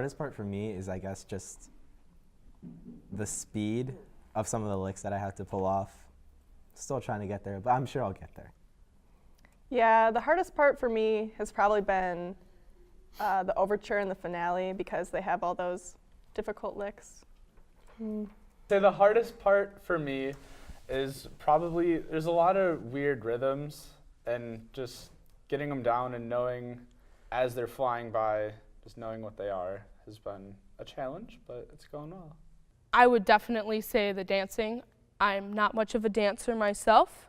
hardest part for me is, I guess, just the speed of some of the licks that I have to pull off. Still trying to get there, but I'm sure I'll get there. Yeah, the hardest part for me has probably been the overture and the finale, because they have all those difficult licks. Say the hardest part for me is probably there's a lot of weird rhythms, and just getting them down and knowing as they're flying by, just knowing what they are has been a challenge, but it's going well. I would definitely say the dancing. I'm not much of a dancer myself.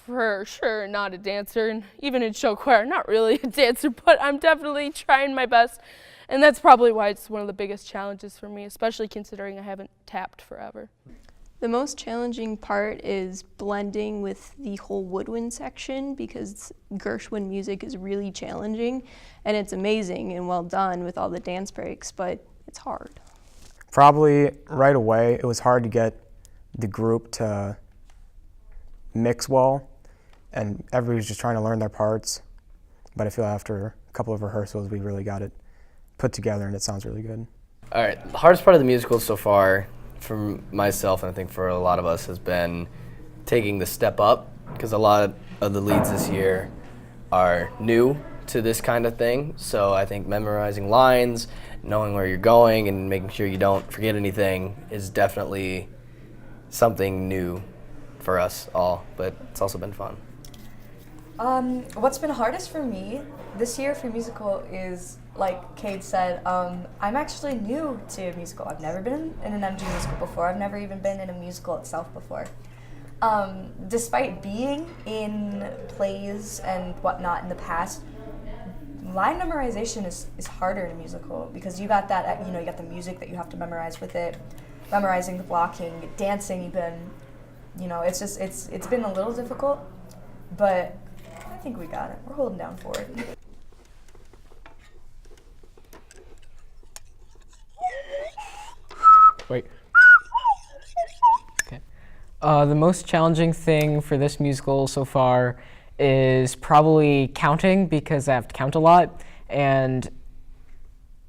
For sure not a dancer, and even in show choir, not really a dancer, but I'm definitely trying my best. And that's probably why it's one of the biggest challenges for me, especially considering I haven't tapped forever. The most challenging part is blending with the whole woodwind section, because Gershwin music is really challenging, and it's amazing and well done with all the dance breaks, but it's hard. Probably right away, it was hard to get the group to mix well, and everybody was just trying to learn their parts. But I feel after a couple of rehearsals, we really got it put together, and it sounds really good. All right, the hardest part of the musical so far, for myself and I think for a lot of us, has been taking the step up, because a lot of the leads this year are new to this kind of thing. So I think memorizing lines, knowing where you're going, and making sure you don't forget anything is definitely something new for us all, but it's also been fun. What's been hardest for me this year for musical is, like Cade said, I'm actually new to musical. I've never been in an MG musical before. I've never even been in a musical itself before. Despite being in plays and whatnot in the past, line memorization is harder in a musical, because you got that, you got the music that you have to memorize with it, memorizing the blocking, dancing even, it's been a little difficult, but I think we got it. We're holding down for it. Wait. Okay. The most challenging thing for this musical so far is probably counting, because I have to count a lot, and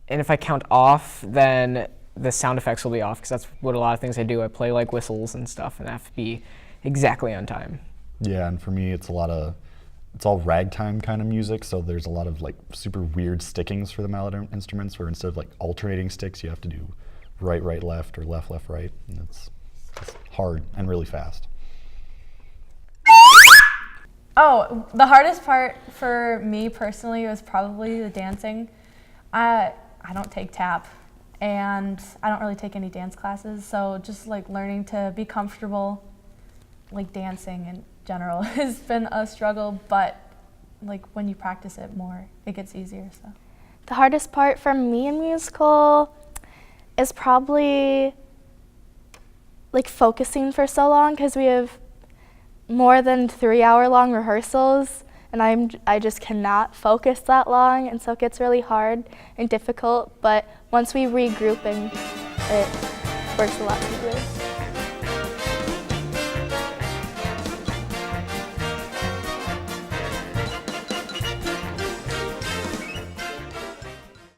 if I count off, then the sound effects will be off, because that's what a lot of things I do. I play like whistles and stuff, and I have to be exactly on time. Yeah, and for me, it's all ragtime kind of music, so there's a lot of like super weird stickings for the mallet instruments, where instead of like alternating sticks, you have to do right, right, left, or left, left, right, and it's hard and really fast. Oh, the hardest part for me personally was probably the dancing. I don't take tap, and I don't really take any dance classes, so just like learning to be comfortable like dancing in general has been a struggle, but like when you practice it more, it gets easier. So the hardest part for me in musical is probably like focusing for so long, because we have more than 3-hour-long rehearsals, and I just cannot focus that long, and so it gets really hard and difficult, but once we regroup, and it works a lot smoother.